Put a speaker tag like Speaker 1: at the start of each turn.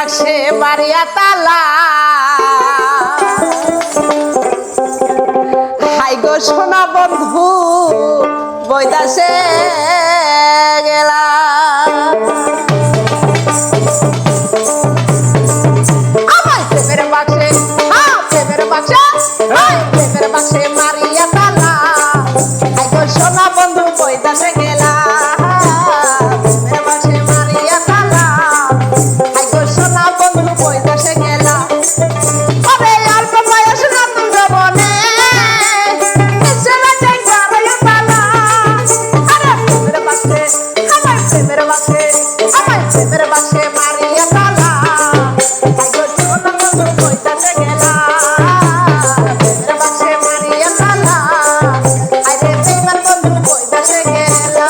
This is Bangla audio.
Speaker 1: বাক্সে মারিয়া তালা হাই গো সোনা বন্ধু বৈদাসে গেলা আমার প্রেমের বাক্সে প্রেমের বাক্সে প্রেমের বাক্সে মারিয়া তালা হাই গো সোনা বন্ধু বৈদাসে গেলা প্রেমের বাক্সে মারিয়া তালা হাই গো সোনা বন্ধু বৈদাসে গেলা ওরে অল্প বয়স নতুন যৌবনে প্রেমের বাক্সে মারিয়া তালা হাই গো সোনা বন্ধু বৈদাসে গেলা প্রেমের বাক্সে মারিয়া তালা হাই রে প্রেমের বন্ধু বৈদাসে গেলা